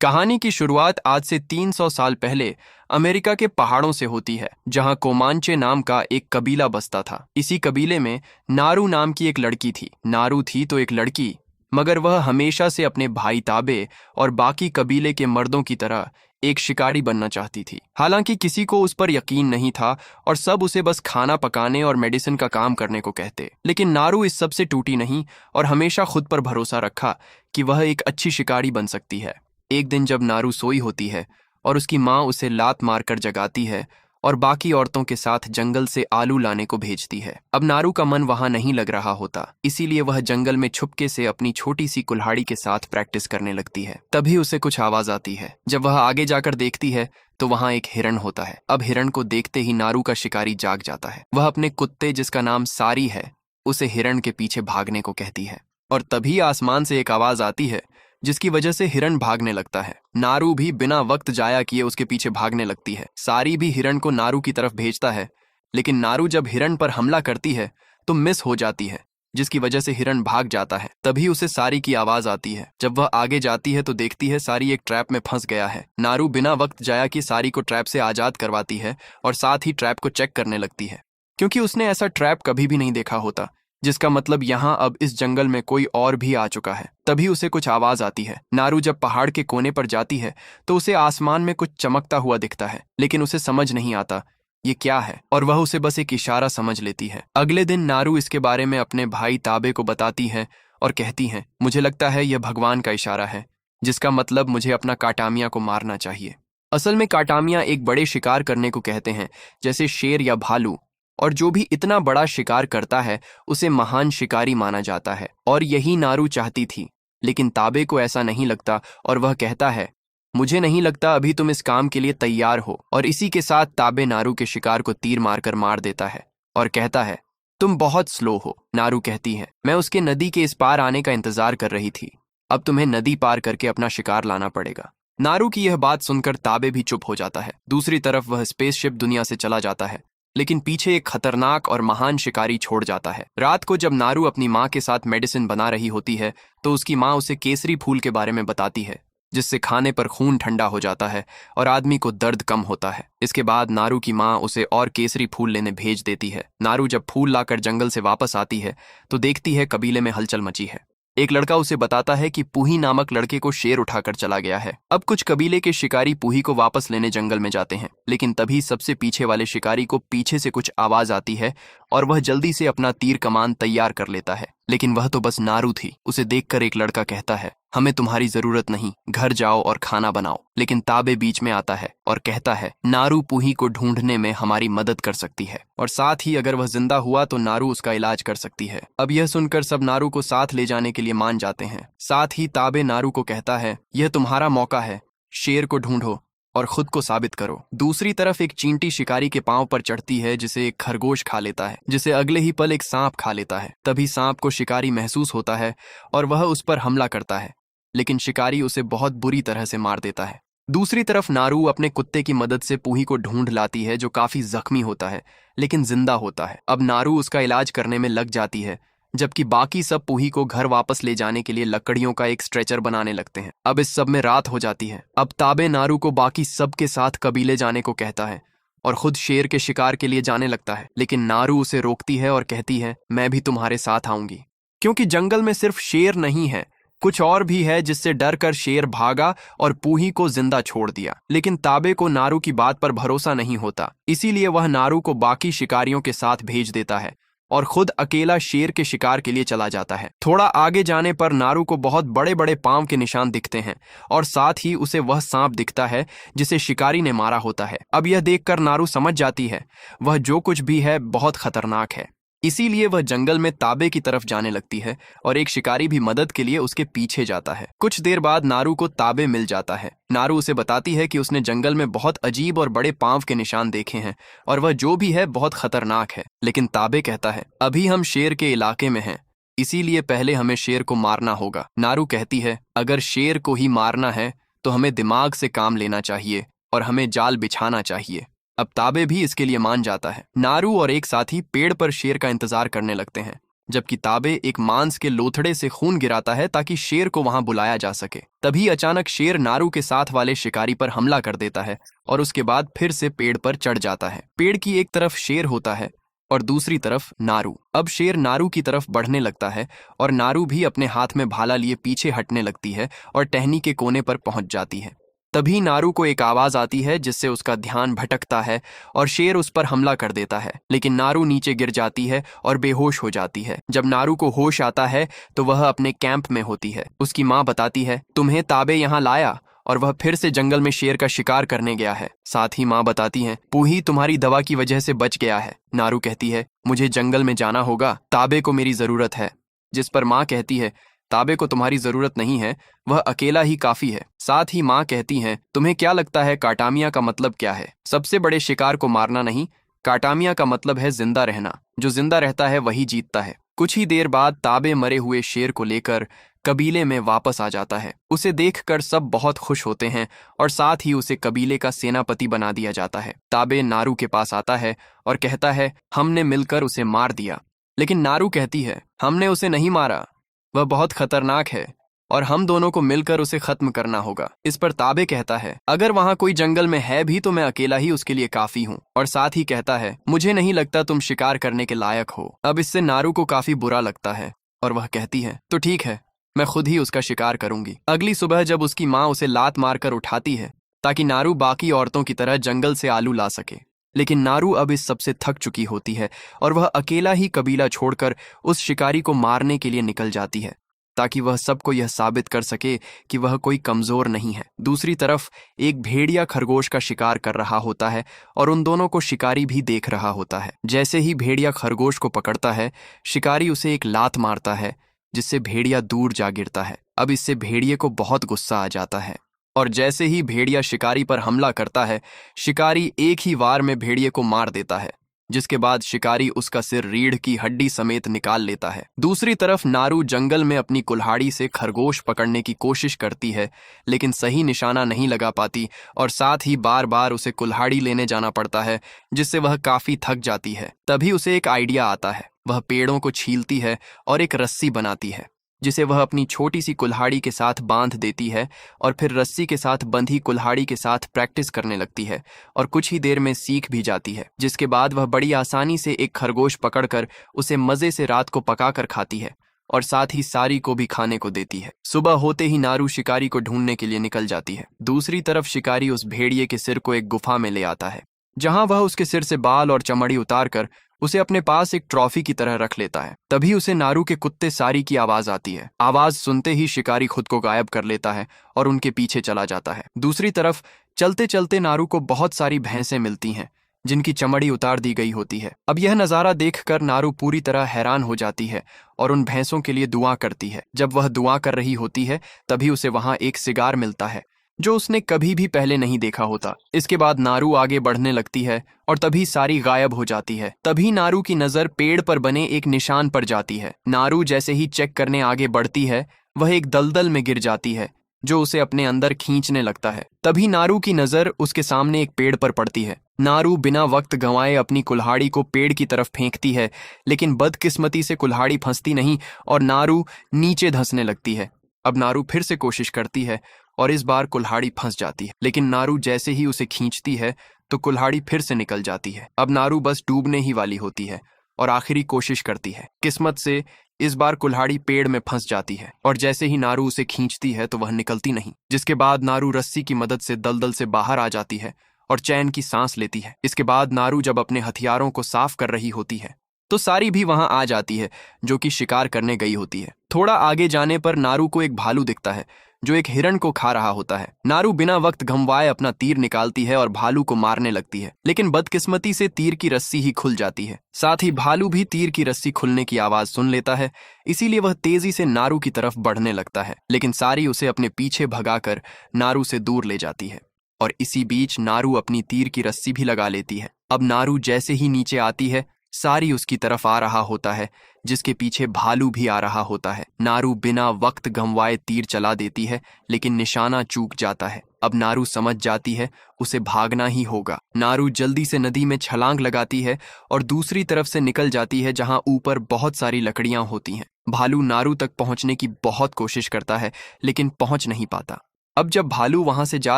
कहानी की शुरुआत आज से 300 साल पहले अमेरिका के पहाड़ों से होती है, जहां कोमांचे नाम का एक कबीला बसता था। इसी कबीले में नारू नाम की एक लड़की थी। नारू थी तो एक लड़की, मगर वह हमेशा से अपने भाई ताबे और बाकी कबीले के मर्दों की तरह एक शिकारी बनना चाहती थी। हालांकि किसी को उस पर यकीन नहीं था और सब उसे बस खाना पकाने और मेडिसिन का काम करने को कहते। लेकिन नारू इस सब से टूटी नहीं और हमेशा खुद पर भरोसा रखा कि वह एक अच्छी शिकारी बन सकती है। एक दिन जब नारू सोई होती है और उसकी माँ उसे लात मारकर जगाती है और बाकी औरतों के साथ जंगल से आलू लाने को भेजती है। अब नारू का मन वहां नहीं लग रहा होता, इसीलिए वह जंगल में छुपके से अपनी छोटी सी कुल्हाड़ी के साथ प्रैक्टिस करने लगती है। तभी उसे कुछ आवाज आती है। जब वह आगे जाकर देखती है तो वहां एक हिरण होता है। अब हिरण को देखते ही नारू का शिकारी जाग जाता है। वह अपने कुत्ते, जिसका नाम सारी है, उसे हिरण के पीछे भागने को कहती है और तभी आसमान से एक आवाज आती है जिसकी वजह से हिरण भागने लगता है। नारू भी बिना वक्त जाया किए उसके पीछे भागने लगती है। सारी भी हिरण को नारू की तरफ भेजता है, लेकिन नारू जब हिरण पर हमला करती है तो मिस हो जाती है, जिसकी वजह से हिरण भाग जाता है। तभी उसे सारी की आवाज आती है। जब वह आगे जाती है तो देखती है सारी एक ट्रैप में फंस गया है। नारू बिना वक्त जाया किए सारी को ट्रैप से आजाद करवाती है और साथ ही ट्रैप को चेक करने लगती है, क्योंकि उसने ऐसा ट्रैप कभी भी नहीं देखा होता, जिसका मतलब यहाँ अब इस जंगल में कोई और भी आ चुका है। तभी उसे कुछ आवाज आती है। नारू जब पहाड़ के कोने पर जाती है तो उसे आसमान में कुछ चमकता हुआ दिखता है, लेकिन उसे समझ नहीं आता ये क्या है और वह उसे बस एक इशारा समझ लेती है। अगले दिन नारू इसके बारे में अपने भाई ताबे को बताती है और कहती है, मुझे लगता है यह भगवान का इशारा है, जिसका मतलब मुझे अपना काटामिया को मारना चाहिए। असल में काटामिया एक बड़े शिकार करने को कहते हैं, जैसे शेर या भालू, और जो भी इतना बड़ा शिकार करता है उसे महान शिकारी माना जाता है। और यही नारू चाहती थी, लेकिन ताबे को ऐसा नहीं लगता और वह कहता है, मुझे नहीं लगता अभी तुम इस काम के लिए तैयार हो। और इसी के साथ ताबे नारू के शिकार को तीर मारकर मार देता है और कहता है, तुम बहुत स्लो हो। नारू कहती है, मैं उसके नदी के इस पार आने का इंतजार कर रही थी, अब तुम्हें नदी पार करके अपना शिकार लाना पड़ेगा। नारू की यह बात सुनकर ताबे भी चुप हो जाता है। दूसरी तरफ वह स्पेसशिप दुनिया से चला जाता है, लेकिन पीछे एक खतरनाक और महान शिकारी छोड़ जाता है। रात को जब नारू अपनी माँ के साथ मेडिसिन बना रही होती है तो उसकी माँ उसे केसरी फूल के बारे में बताती है, जिससे खाने पर खून ठंडा हो जाता है और आदमी को दर्द कम होता है। इसके बाद नारू की माँ उसे और केसरी फूल लेने भेज देती है। नारू जब फूल लाकर जंगल से वापस आती है तो देखती है कबीले में हलचल मची है। एक लड़का उसे बताता है कि पूही नामक लड़के को शेर उठाकर चला गया है। अब कुछ कबीले के शिकारी पूही को वापस लेने जंगल में जाते हैं, लेकिन तभी सबसे पीछे वाले शिकारी को पीछे से कुछ आवाज आती है और वह जल्दी से अपना तीर कमान तैयार कर लेता है। लेकिन वह तो बस नारू थी। उसे देखकर एक लड़का कहता है, हमें तुम्हारी जरूरत नहीं, घर जाओ और खाना बनाओ। लेकिन ताबे बीच में आता है और कहता है, नारू पूही को ढूंढने में हमारी मदद कर सकती है और साथ ही अगर वह जिंदा हुआ तो नारू उसका इलाज कर सकती है। अब यह सुनकर सब नारू को साथ ले जाने के लिए मान जाते हैं। साथ ही ताबे नारू को कहता है, यह तुम्हारा मौका है, शेर को ढूंढो और खुद को साबित करो। दूसरी तरफ एक चींटी शिकारी के पांव पर चढ़ती है, जिसे एक खरगोश खा लेता है, जिसे अगले ही पल एक सांप खा लेता है। तभी सांप को शिकारी महसूस होता है और वह उस पर हमला करता है, लेकिन शिकारी उसे बहुत बुरी तरह से मार देता है। दूसरी तरफ नारू अपने कुत्ते की मदद से पूही को ढूंढ लाती है, जो काफी जख्मी होता है लेकिन जिंदा होता है। अब नारू उसका इलाज करने में लग जाती है, जबकि बाकी सब पूही को घर वापस ले जाने के लिए लकड़ियों का एक स्ट्रेचर बनाने लगते हैं। अब इस सब में रात हो जाती है। अब ताबे नारू को बाकी सब के साथ कबीले जाने को कहता है और खुद शेर के शिकार के लिए जाने लगता है, लेकिन नारू उसे रोकती है और कहती है, मैं भी तुम्हारे साथ आऊंगी, क्योंकि जंगल में सिर्फ शेर नहीं है, कुछ और भी है। जिससे डर कर शेर भागा और पूही को जिंदा छोड़ दिया। लेकिन ताबे को नारू की बात पर भरोसा नहीं होता, इसीलिए वह नारू को बाकी शिकारियों के साथ भेज देता है और खुद अकेला शेर के शिकार के लिए चला जाता है। थोड़ा आगे जाने पर नारू को बहुत बड़े बड़े पांव के निशान दिखते हैं और साथ ही उसे वह सांप दिखता है जिसे शिकारी ने मारा होता है। अब यह देखकर नारू समझ जाती है वह जो कुछ भी है बहुत खतरनाक है, इसीलिए वह जंगल में ताबे की तरफ जाने लगती है और एक शिकारी भी मदद के लिए उसके पीछे जाता है। कुछ देर बाद नारू को ताबे मिल जाता है। नारू उसे बताती है कि उसने जंगल में बहुत अजीब और बड़े पांव के निशान देखे हैं और वह जो भी है बहुत खतरनाक है। लेकिन ताबे कहता है, अभी हम शेर के इलाके में हैं, इसीलिए पहले हमें शेर को मारना होगा। नारू कहती है, अगर शेर को ही मारना है तो हमें दिमाग से काम लेना चाहिए और हमें जाल बिछाना चाहिए। अब ताबे भी इसके लिए मान जाता है। नारू और एक साथी पेड़ पर शेर का इंतजार करने लगते हैं। जबकि ताबे एक मांस के लोथड़े से खून गिराता है ताकि शेर को वहां बुलाया जा सके। तभी अचानक शेर नारू के साथ वाले शिकारी पर हमला कर देता है और उसके बाद फिर से पेड़ पर चढ़ जाता है। पेड़ की एक तरफ शेर होता है और दूसरी तरफ नारू। अब शेर नारू की तरफ बढ़ने लगता है और नारू भी अपने हाथ में भाला लिए पीछे हटने लगती है और टहनी के कोने पर पहुंच जाती है। तभी नारू को एक आवाज आती है जिससे उसका ध्यान भटकता है और शेर उस पर हमला कर देता है, लेकिन नारू नीचे गिर जाती है और बेहोश हो जाती है। जब नारू को होश आता है तो वह अपने कैंप में होती है। उसकी माँ बताती है, तुम्हें ताबे यहाँ लाया और वह फिर से जंगल में शेर का शिकार करने गया है। साथ ही माँ बताती हैं, पूही तुम्हारी दवा की वजह से बच गया है। नारू कहती है, मुझे जंगल में जाना होगा, ताबे को मेरी जरूरत है। जिस पर माँ कहती है, ताबे को तुम्हारी जरूरत नहीं है, वह अकेला ही काफी है। साथ ही माँ कहती हैं, तुम्हें क्या लगता है काटामिया का मतलब क्या है? सबसे बड़े शिकार को मारना नहीं, काटामिया का मतलब है जिंदा रहना। जो जिंदा रहता है वही जीतता है। कुछ ही देर बाद ताबे मरे हुए शेर को लेकर कबीले में वापस आ जाता है। उसे देखकर सब बहुत खुश होते हैं और साथ ही उसे कबीले का सेनापति बना दिया जाता है। ताबे नारू के पास आता है और कहता है, हमने मिलकर उसे मार दिया। लेकिन नारू कहती है, हमने उसे नहीं मारा, वह बहुत खतरनाक है और हम दोनों को मिलकर उसे खत्म करना होगा। इस पर ताबे कहता है, अगर वहां कोई जंगल में है भी तो मैं अकेला ही उसके लिए काफी हूँ। और साथ ही कहता है, मुझे नहीं लगता तुम शिकार करने के लायक हो। अब इससे नारू को काफी बुरा लगता है और वह कहती है, तो ठीक है, मैं खुद ही उसका शिकार करूंगी। अगली सुबह जब उसकी माँ उसे लात मारकर उठाती है ताकि नारू बाकी औरतों की तरह जंगल से आलू ला सके, लेकिन नारू अब इस सबसे थक चुकी होती है और वह अकेला ही कबीला छोड़कर उस शिकारी को मारने के लिए निकल जाती है ताकि वह सबको यह साबित कर सके कि वह कोई कमजोर नहीं है। दूसरी तरफ एक भेड़िया खरगोश का शिकार कर रहा होता है और उन दोनों को शिकारी भी देख रहा होता है। जैसे ही भेड़िया खरगोश को पकड़ता है, शिकारी उसे एक लात मारता है जिससे भेड़िया दूर जा गिरता है। अब इससे भेड़िए को बहुत गुस्सा आ जाता है और जैसे ही भेड़िया शिकारी पर हमला करता है, शिकारी एक ही वार में भेड़िए को मार देता है, जिसके बाद शिकारी उसका सिर रीढ़ की हड्डी समेत निकाल लेता है। दूसरी तरफ नारू जंगल में अपनी कुल्हाड़ी से खरगोश पकड़ने की कोशिश करती है, लेकिन सही निशाना नहीं लगा पाती और साथ ही बार बार उसे कुल्हाड़ी लेने जाना पड़ता है, जिससे वह काफी थक जाती है। तभी उसे एक आइडिया आता है। वह पेड़ों को छीलती है और एक रस्सी बनाती है, जिसे वह अपनी छोटी सी कुल्हाड़ी के साथ बांध देती है और फिर रस्सी के साथ बंधी कुल्हाड़ी के साथ प्रैक्टिस करने लगती है और कुछ ही देर में सीख भी जाती है। जिसके बाद वह बड़ी आसानी से एक खरगोश पकड़कर उसे मजे से रात को पकाकर खाती है और साथ ही सारी को भी खाने को देती है। सुबह होते ही नारू शिकारी को ढूंढने के लिए निकल जाती है। दूसरी तरफ शिकारी उस भेड़िए के सिर को एक गुफा में ले आता है, जहां वह उसके सिर से बाल और चमड़ी उतारकर उसे अपने पास एक ट्रॉफी की तरह रख लेता है। तभी उसे नारू के कुत्ते सारी की आवाज आती है। आवाज सुनते ही शिकारी खुद को गायब कर लेता है और उनके पीछे चला जाता है। दूसरी तरफ चलते चलते नारू को बहुत सारी भैंसें मिलती हैं जिनकी चमड़ी उतार दी गई होती है। अब यह नजारा देखकर नारू पूरी तरह हैरान हो जाती है और उन भैंसों के लिए दुआ करती है। जब वह दुआ कर रही होती है तभी उसे वहां एक सिगार मिलता है जो उसने कभी भी पहले नहीं देखा होता। इसके बाद नारू आगे बढ़ने लगती है और तभी सारी गायब हो जाती है। तभी नारू की नजर पेड़ पर बने एक निशान पर जाती है। नारू जैसे ही चेक करने आगे बढ़ती है, वह एक दलदल में गिर जाती है जो उसे अपने अंदर खींचने लगता है। तभी नारू की नजर उसके सामने एक पेड़ पर पड़ती है। नारू बिना वक्त गंवाए अपनी कुल्हाड़ी को पेड़ की तरफ फेंकती है, लेकिन बदकिस्मती से कुल्हाड़ी फंसती नहीं और नारू नीचे धंसने लगती है। अब नारू फिर से कोशिश करती है और इस बार कुल्हाड़ी फंस जाती है, लेकिन नारू जैसे ही उसे खींचती है तो कुल्हाड़ी फिर से निकल जाती है। अब नारू बस डूबने ही वाली होती है और आखिरी कोशिश करती है। किस्मत से इस बार कुल्हाड़ी पेड़ में फंस जाती है और जैसे ही नारू उसे खींचती है तो वह निकलती नहीं, जिसके बाद नारू रस्सी की मदद से दलदल से बाहर आ जाती है और चैन की सांस लेती है। इसके बाद नारू जब अपने हथियारों को साफ कर रही होती है तो सारी भी वहां आ जाती है, जो कि शिकार करने गई होती है। थोड़ा आगे जाने पर नारू को एक भालू दिखता है जो एक हिरण को खा रहा होता है। नारू बिना वक्त गंवाए अपना तीर निकालती है और भालू को मारने लगती है, लेकिन बदकिस्मती से तीर की रस्सी ही खुल जाती है। साथ ही भालू भी तीर की रस्सी खुलने की आवाज सुन लेता है, इसीलिए वह तेजी से नारू की तरफ बढ़ने लगता है, लेकिन सारी उसे अपने पीछे भगाकर नारू से दूर ले जाती है और इसी बीच नारू अपनी तीर की रस्सी भी लगा लेती है। अब नारू जैसे ही नीचे आती है, सारी उसकी तरफ आ रहा होता है, जिसके पीछे भालू भी आ रहा होता है। नारू बिना वक्त गंवाए तीर चला देती है, लेकिन निशाना चूक जाता है अब नारू समझ जाती है उसे भागना ही होगा। नारू जल्दी से नदी में छलांग लगाती है और दूसरी तरफ से निकल जाती है जहां ऊपर बहुत सारी लकड़ियां होती हैं। भालू नारू तक पहुंचने की बहुत कोशिश करता है लेकिन पहुंच नहीं पाता। अब जब भालू वहां से जा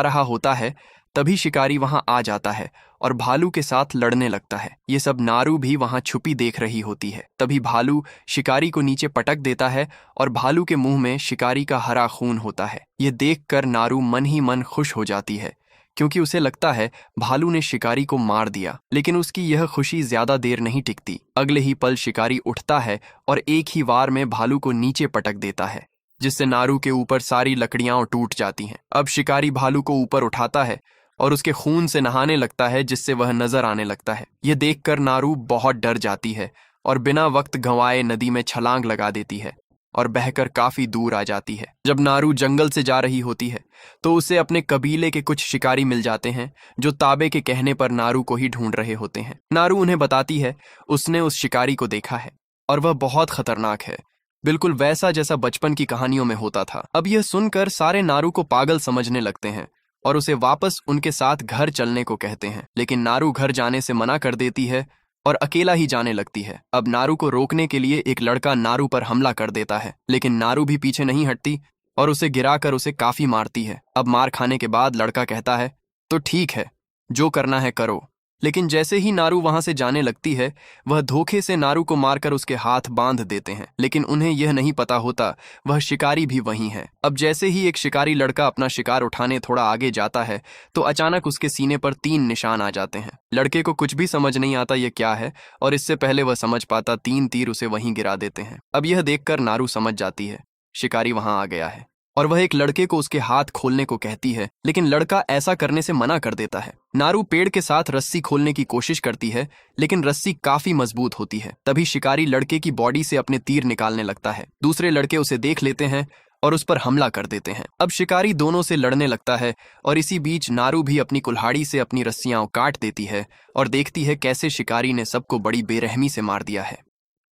रहा होता है तभी शिकारी वहां आ जाता है और भालू के साथ लड़ने लगता है। ये सब नारू भी वहां छुपी देख रही होती है। तभी भालू शिकारी को नीचे पटक देता है और भालू के मुंह में शिकारी का हरा खून होता है। ये देखकर नारू मन ही मन खुश हो जाती है क्योंकि उसे लगता है भालू ने शिकारी को मार दिया। लेकिन उसकी यह खुशी ज्यादा देर नहीं टिकती। अगले ही पल शिकारी उठता है और एक ही वार में भालू को नीचे पटक देता है जिससे नारू के ऊपर सारी लकड़ियां टूट जाती हैं। अब शिकारी भालू को ऊपर उठाता है और उसके खून से नहाने लगता है जिससे वह नजर आने लगता है। यह देखकर नारू बहुत डर जाती है और बिना वक्त गंवाए नदी में छलांग लगा देती है और बहकर काफी दूर आ जाती है। जब नारू जंगल से जा रही होती है तो उसे अपने कबीले के कुछ शिकारी मिल जाते हैं जो ताबे के कहने पर नारू को ही ढूंढ रहे होते हैं। नारू उन्हें बताती है उसने उस शिकारी को देखा है और वह बहुत खतरनाक है, बिल्कुल वैसा जैसा बचपन की कहानियों में होता था। अब यह सुनकर सारे नारू को पागल समझने लगते हैं और उसे वापस उनके साथ घर चलने को कहते हैं। लेकिन नारू घर जाने से मना कर देती है और अकेला ही जाने लगती है। अब नारू को रोकने के लिए एक लड़का नारू पर हमला कर देता है लेकिन नारू भी पीछे नहीं हटती और उसे गिराकर उसे काफी मारती है। अब मार खाने के बाद लड़का कहता है तो ठीक है, जो करना है करो। लेकिन जैसे ही नारू वहां से जाने लगती है वह धोखे से नारू को मारकर उसके हाथ बांध देते हैं। लेकिन उन्हें यह नहीं पता होता वह शिकारी भी वही है। अब जैसे ही एक शिकारी लड़का अपना शिकार उठाने थोड़ा आगे जाता है तो अचानक उसके सीने पर 3 निशान आ जाते हैं। लड़के को कुछ भी समझ नहीं आता ये क्या है और इससे पहले वह समझ पाता 3 तीर उसे वहीं गिरा देते हैं। अब यह देखकर नारू समझ जाती है शिकारी वहां आ गया है और वह एक लड़के को उसके हाथ खोलने को कहती है लेकिन लड़का ऐसा करने से मना कर देता है। नारू पेड़ के साथ रस्सी खोलने की कोशिश करती है लेकिन रस्सी काफी मजबूत होती है। तभी शिकारी लड़के की बॉडी से अपने तीर निकालने लगता है। दूसरे लड़के उसे देख लेते हैं और उस पर हमला कर देते हैं। अब शिकारी दोनों से लड़ने लगता है और इसी बीच नारू भी अपनी कुल्हाड़ी से अपनी रस्सियां काट देती है और देखती है कैसे शिकारी ने सबको बड़ी बेरहमी से मार दिया है।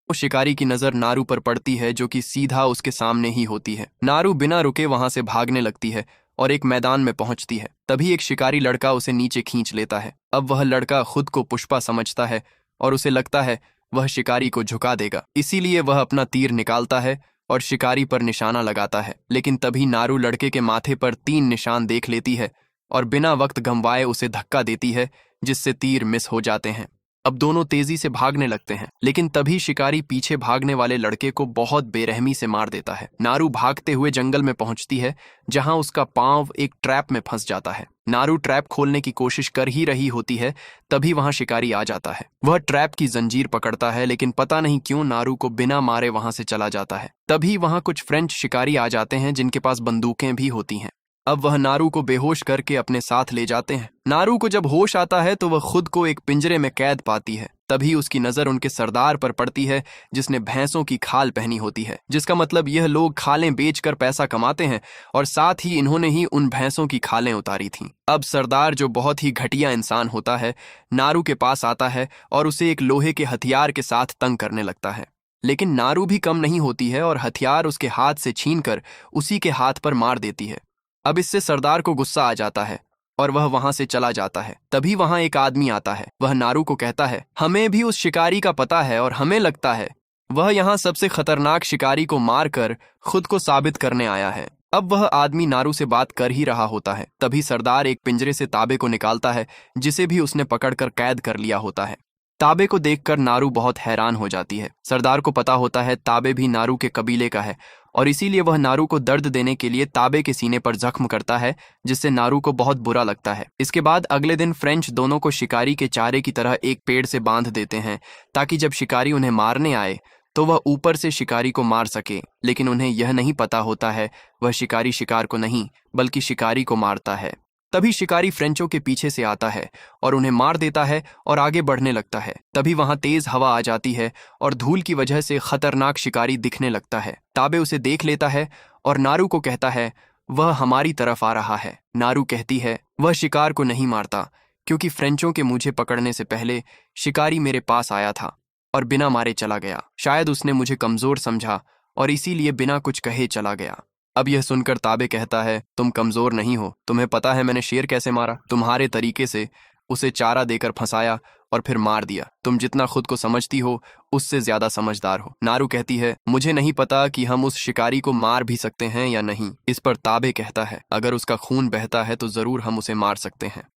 उस शिकारी की नजर नारू पर पड़ती है जो कि सीधा उसके सामने ही होती है। नारू बिना रुके वहां से भागने लगती है और एक मैदान में पहुंचती है। तभी एक शिकारी लड़का उसे नीचे खींच लेता है। अब वह लड़का खुद को पुष्पा समझता है और उसे लगता है वह शिकारी को झुका देगा, इसीलिए वह अपना तीर निकालता है और शिकारी पर निशाना लगाता है। लेकिन तभी नारू लड़के के माथे पर 3 निशान देख लेती है और बिना वक्त गंवाए उसे धक्का देती है जिससे तीर मिस हो जाते हैं। अब दोनों तेजी से भागने लगते हैं लेकिन तभी शिकारी पीछे भागने वाले लड़के को बहुत बेरहमी से मार देता है। नारू भागते हुए जंगल में पहुंचती है जहां उसका पांव एक ट्रैप में फंस जाता है। नारू ट्रैप खोलने की कोशिश कर ही रही होती है तभी वहां शिकारी आ जाता है। वह ट्रैप की जंजीर पकड़ता है लेकिन पता नहीं क्यों नारू को बिना मारे वहां से चला जाता है। तभी वहां कुछ फ्रेंच शिकारी आ जाते हैं जिनके पास बंदूकें भी होती हैं। अब वह नारू को बेहोश करके अपने साथ ले जाते हैं। नारू को जब होश आता है तो वह खुद को एक पिंजरे में कैद पाती है। तभी उसकी नजर उनके सरदार पर पड़ती है जिसने भैंसों की खाल पहनी होती है, जिसका मतलब यह लोग खालें बेचकर पैसा कमाते हैं और साथ ही इन्होंने ही उन भैंसों की खालें उतारी थीं। अब सरदार जो बहुत ही घटिया इंसान होता है नारू के पास आता है और उसे एक लोहे के हथियार के साथ तंग करने लगता है। लेकिन नारू भी कम नहीं होती है और हथियार उसके हाथ से छीनकर उसी के हाथ पर मार देती है। अब इससे सरदार को गुस्सा आ जाता है और वह वहां से चला जाता है। तभी वहां एक आदमी आता है। वह नारू को कहता है हमें भी उस शिकारी का पता है और हमें लगता है वह यहाँ सबसे खतरनाक शिकारी को मारकर खुद को साबित करने आया है। अब वह आदमी नारू से बात कर ही रहा होता है। तभी सरदार एक पिंजरे से ताबे को निकालता है जिसे भी उसने पकड़कर कैद कर लिया होता है। ताबे को देखकर नारू बहुत हैरान हो जाती है। सरदार को पता होता है ताबे भी नारू के कबीले का है और इसीलिए वह नारू को दर्द देने के लिए ताबे के सीने पर जख्म करता है जिससे नारू को बहुत बुरा लगता है। इसके बाद अगले दिन फ्रेंच दोनों को शिकारी के चारे की तरह एक पेड़ से बांध देते हैं ताकि जब शिकारी उन्हें मारने आए तो वह ऊपर से शिकारी को मार सके। लेकिन उन्हें यह नहीं पता होता है वह शिकारी शिकार को नहीं बल्कि शिकारी को मारता है। तभी शिकारी फ्रेंचों के पीछे से आता है और उन्हें मार देता है और आगे बढ़ने लगता है। तभी वहां तेज हवा आ जाती है और धूल की वजह से खतरनाक शिकारी दिखने लगता है। ताबे उसे देख लेता है और नारू को कहता है वह हमारी तरफ आ रहा है। नारू कहती है वह शिकार को नहीं मारता क्योंकि फ्रेंचों के मुझे पकड़ने से पहले शिकारी मेरे पास आया था और बिना मारे चला गया। शायद उसने मुझे कमजोर समझा और इसीलिए बिना कुछ कहे चला गया। अब यह सुनकर ताबे कहता है, तुम कमजोर नहीं हो, तुम्हें पता है मैंने शेर कैसे मारा? तुम्हारे तरीके से उसे चारा देकर फंसाया और फिर मार दिया। तुम जितना खुद को समझती हो उससे ज्यादा समझदार हो। नारू कहती है, मुझे नहीं पता कि हम उस शिकारी को मार भी सकते हैं या नहीं। इस पर ताबे कहता है, अगर उसका खून बहता है तो जरूर हम उसे मार सकते हैं।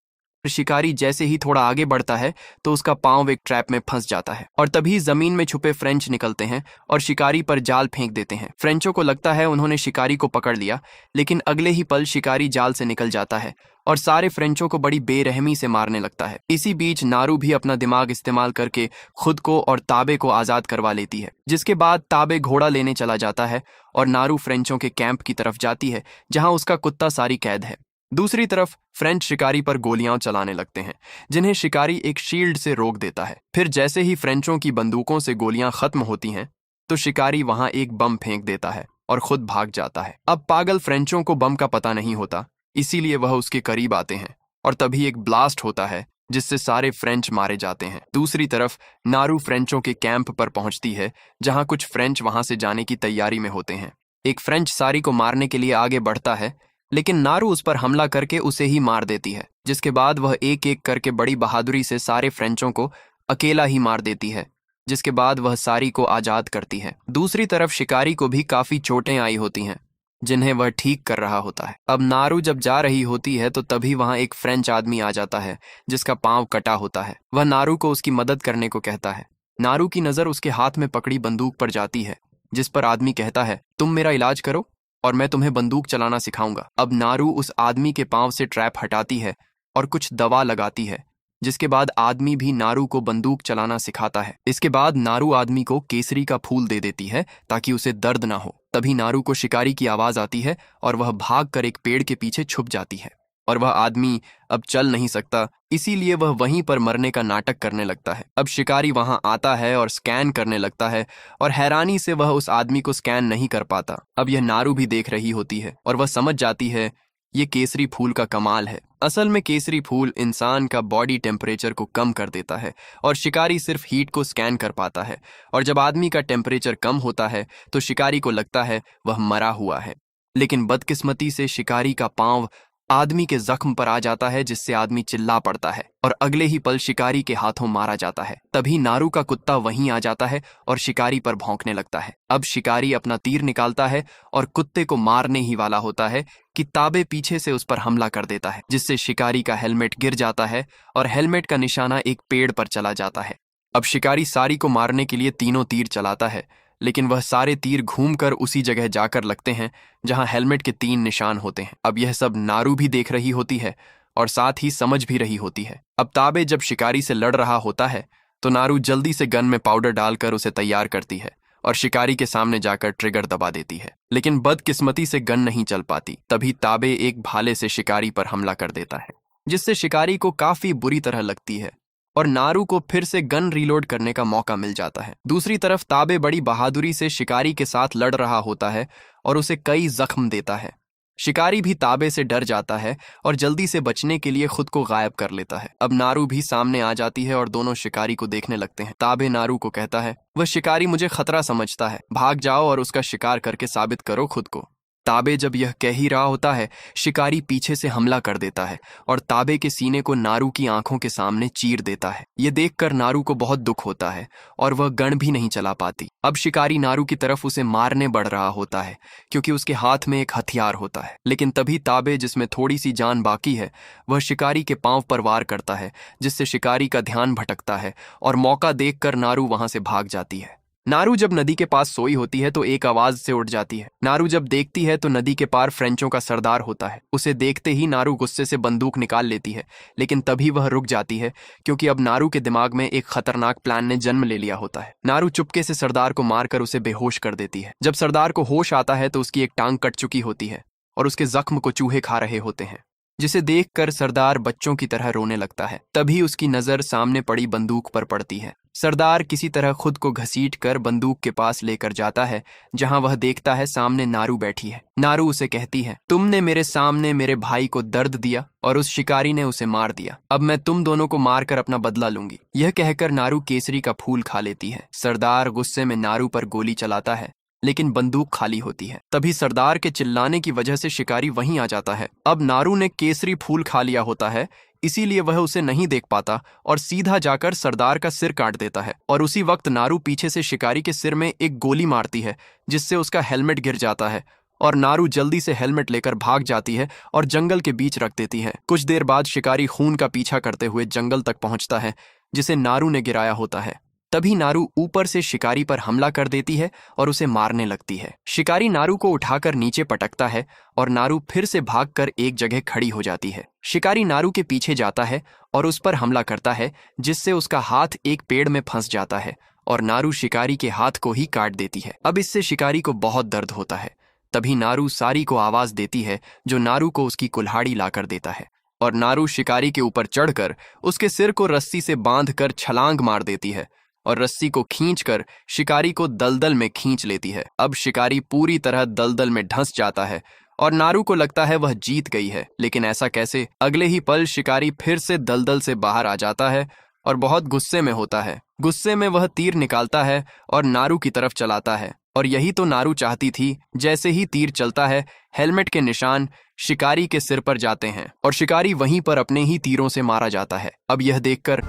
शिकारी जैसे ही थोड़ा आगे बढ़ता है तो उसका पांव एक ट्रैप में फंस जाता है और तभी जमीन में छुपे फ्रेंच निकलते हैं और शिकारी पर जाल फेंक देते हैं। फ्रेंचों को लगता है उन्होंने शिकारी को पकड़ लिया, लेकिन अगले ही पल शिकारी जाल से निकल जाता है और सारे फ्रेंचों को बड़ी बेरहमी से मारने लगता है। इसी बीच नारू भी अपना दिमाग इस्तेमाल करके खुद को और ताबे को आजाद करवा लेती है, जिसके बाद ताबे घोड़ा लेने चला जाता है और नारू फ्रेंचों के कैंप की तरफ जाती है जहां उसका कुत्ता सारी कैद है। दूसरी तरफ फ्रेंच शिकारी पर गोलियां चलाने लगते हैं, जिन्हें शिकारी एक शील्ड से रोक देता है। फिर जैसे ही फ्रेंचों की बंदूकों से गोलियां खत्म होती हैं तो शिकारी वहां एक बम फेंक देता है और खुद भाग जाता है। अब पागल फ्रेंचों को बम का पता नहीं होता, इसीलिए वह उसके करीब आते हैं और तभी एक ब्लास्ट होता है जिससे सारे फ्रेंच मारे जाते हैं। दूसरी तरफ नारू फ्रेंचों के कैंप पर पहुंचती है जहां कुछ फ्रेंच वहां से जाने की तैयारी में होते हैं। एक फ्रेंच सारी को मारने के लिए आगे बढ़ता है, लेकिन नारू उस पर हमला करके उसे ही मार देती है, जिसके बाद वह एक एक करके बड़ी बहादुरी से सारे फ्रेंचों को अकेला ही मार देती है, जिसके बाद वह सारी को आजाद करती है। दूसरी तरफ शिकारी को भी काफी चोटें आई होती हैं जिन्हें वह ठीक कर रहा होता है। अब नारू जब जा रही होती है तो तभी वहां एक फ्रेंच आदमी आ जाता है जिसका पांव कटा होता है। वह नारू को उसकी मदद करने को कहता है। नारू की नजर उसके हाथ में पकड़ी बंदूक पर जाती है, जिस पर आदमी कहता है, तुम मेरा इलाज करो और मैं तुम्हें बंदूक चलाना सिखाऊंगा। अब नारू उस आदमी के पांव से ट्रैप हटाती है और कुछ दवा लगाती है, जिसके बाद आदमी भी नारू को बंदूक चलाना सिखाता है। इसके बाद नारू आदमी को केसरी का फूल दे देती है ताकि उसे दर्द ना हो। तभी नारू को शिकारी की आवाज आती है और वह भागकर एक पेड़ के पीछे छुप जाती है और वह आदमी अब चल नहीं सकता, इसीलिए वह वहीं पर मरने का नाटक करने लगता है। अब शिकारी वहां आता है और स्कैन करने लगता है और हैरानी से वह उस आदमी को स्कैन नहीं कर पाता। अब यह नारू भी देख रही होती है और वह समझ जाती है ये केसरी फूल का कमाल है। असल में केसरी फूल इंसान का बॉडी टेम्परेचर को कम कर देता है और शिकारी सिर्फ हीट को स्कैन कर पाता है, और जब आदमी का टेम्परेचर कम होता है तो शिकारी को लगता है वह मरा हुआ है। लेकिन बदकिस्मती से शिकारी का पांव आदमी के जख्म पर आ जाता है, जिससे आदमी चिल्ला पड़ता है और अगले ही पल शिकारी के हाथों मारा जाता है। तभी नारू का कुत्ता वहीं आ जाता है और शिकारी पर भौंकने लगता है। अब शिकारी अपना तीर निकालता है और कुत्ते को मारने ही वाला होता है कि ताबे पीछे से उस पर हमला कर देता है, जिससे शिकारी का हेलमेट गिर जाता है और हेलमेट का निशाना एक पेड़ पर चला जाता है। अब शिकारी सारी को मारने के लिए तीनों तीर चलाता है, लेकिन वह सारे तीर घूमकर उसी जगह जाकर लगते हैं जहां हेलमेट के 3 निशान होते हैं। अब यह सब नारू भी देख रही होती है और साथ ही समझ भी रही होती है। अब ताबे जब शिकारी से लड़ रहा होता है तो नारू जल्दी से गन में पाउडर डालकर उसे तैयार करती है और शिकारी के सामने जाकर ट्रिगर दबा देती है, लेकिन बदकिस्मती से गन नहीं चल पाती। तभी ताबे एक भाले से शिकारी पर हमला कर देता है, जिससे शिकारी को काफी बुरी तरह लगती है और नारू को फिर से गन रीलोड करने का मौका मिल जाता है। दूसरी तरफ ताबे बड़ी बहादुरी से शिकारी के साथ लड़ रहा होता है और उसे कई जख्म देता है। शिकारी भी ताबे से डर जाता है और जल्दी से बचने के लिए खुद को गायब कर लेता है। अब नारू भी सामने आ जाती है और दोनों शिकारी को देखने लगते हैं। ताबे नारू को कहता है, वह शिकारी मुझे खतरा समझता है, भाग जाओ और उसका शिकार करके साबित करो खुद को। ताबे जब यह कह ही रहा होता है, शिकारी पीछे से हमला कर देता है और ताबे के सीने को नारू की आंखों के सामने चीर देता है। ये देखकर नारू को बहुत दुख होता है और वह गन भी नहीं चला पाती। अब शिकारी नारू की तरफ उसे मारने बढ़ रहा होता है क्योंकि उसके हाथ में एक हथियार होता है, लेकिन तभी ताबे, जिसमें थोड़ी सी जान बाकी है, वह शिकारी के पांव पर वार करता है, जिससे शिकारी का ध्यान भटकता है और मौका देखकर नारू वहां से भाग जाती है। नारू जब नदी के पास सोई होती है तो एक आवाज से उठ जाती है। नारू जब देखती है तो नदी के पार फ्रेंचों का सरदार होता है। उसे देखते ही नारू गुस्से से बंदूक निकाल लेती है, लेकिन तभी वह रुक जाती है क्योंकि अब नारू के दिमाग में एक खतरनाक प्लान ने जन्म ले लिया होता है। नारू चुपके से सरदार को मारकर उसे बेहोश कर देती है। जब सरदार को होश आता है तो उसकी एक टांग कट चुकी होती है और उसके जख्म को चूहे खा रहे होते हैं, जिसे देखकर सरदार बच्चों की तरह रोने लगता है। तभी उसकी नजर सामने पड़ी बंदूक पर पड़ती है। सरदार किसी तरह खुद को घसीट कर बंदूक के पास लेकर जाता है, जहां वह देखता है सामने नारू बैठी है। नारू उसे कहती है, तुमने मेरे सामने मेरे भाई को दर्द दिया और उस शिकारी ने उसे मार दिया। अब मैं तुम दोनों को मारकर अपना बदला लूंगी। यह कहकर नारू केसरी का फूल खा लेती है। सरदार गुस्से में नारू पर गोली चलाता है लेकिन बंदूक खाली होती है। तभी सरदार के चिल्लाने की वजह से शिकारी वहीं आ जाता है। अब नारू ने केसरी फूल खा लिया होता है, इसीलिए वह उसे नहीं देख पाता और सीधा जाकर सरदार का सिर काट देता है। और उसी वक्त नारू पीछे से शिकारी के सिर में एक गोली मारती है, जिससे उसका हेलमेट गिर जाता है और नारू जल्दी से हेलमेट लेकर भाग जाती है और जंगल के बीच रख देती है। कुछ देर बाद शिकारी खून का पीछा करते हुए जंगल तक पहुंचता है, जिसे नारू ने गिराया होता है। तभी नारू ऊपर से शिकारी पर हमला कर देती है और उसे मारने लगती है। शिकारी नारू को उठाकर नीचे पटकता है और नारू फिर से भागकर एक जगह खड़ी हो जाती है। शिकारी नारू के पीछे जाता है और उस पर हमला करता है, जिससे उसका हाथ एक पेड़ में फंस जाता है और नारू शिकारी के हाथ को ही काट देती है। अब इससे शिकारी को बहुत दर्द होता है। तभी नारू सारी को आवाज देती है, जो नारू को उसकी कुल्हाड़ी लाकर देता है और नारू शिकारी के ऊपर चढ़कर उसके सिर को रस्सी से बांधकर छलांग मार देती है और रस्सी को खींचकर शिकारी को दलदल में खींच लेती है। अब शिकारी पूरी तरह दलदल में धंस जाता है और नारू को लगता है वह जीत गई है, लेकिन ऐसा कैसे? अगले ही पल शिकारी फिर से दलदल से बाहर आ जाता है और बहुत गुस्से में होता है। गुस्से में वह तीर निकालता है और नारू की तरफ चलाता है और यही तो नारू चाहती थी। जैसे ही तीर चलता है, हेलमेट के निशान शिकारी के सिर पर जाते हैं और शिकारी वहीं पर अपने ही तीरों से मारा जाता है। अब यह देखकर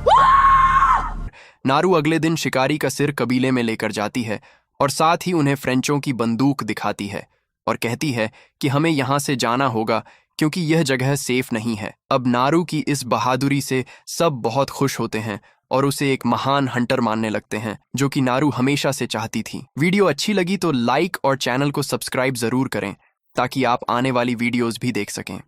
नारू अगले दिन शिकारी का सिर कबीले में लेकर जाती है और साथ ही उन्हें फ्रेंचों की बंदूक दिखाती है और कहती है कि हमें यहाँ से जाना होगा क्योंकि यह जगह सेफ नहीं है। अब नारू की इस बहादुरी से सब बहुत खुश होते हैं और उसे एक महान हंटर मानने लगते हैं, जो कि नारू हमेशा से चाहती थी। वीडियो अच्छी लगी तो लाइक और चैनल को सब्सक्राइब जरूर करें ताकि आप आने वाली वीडियोस भी देख सकें।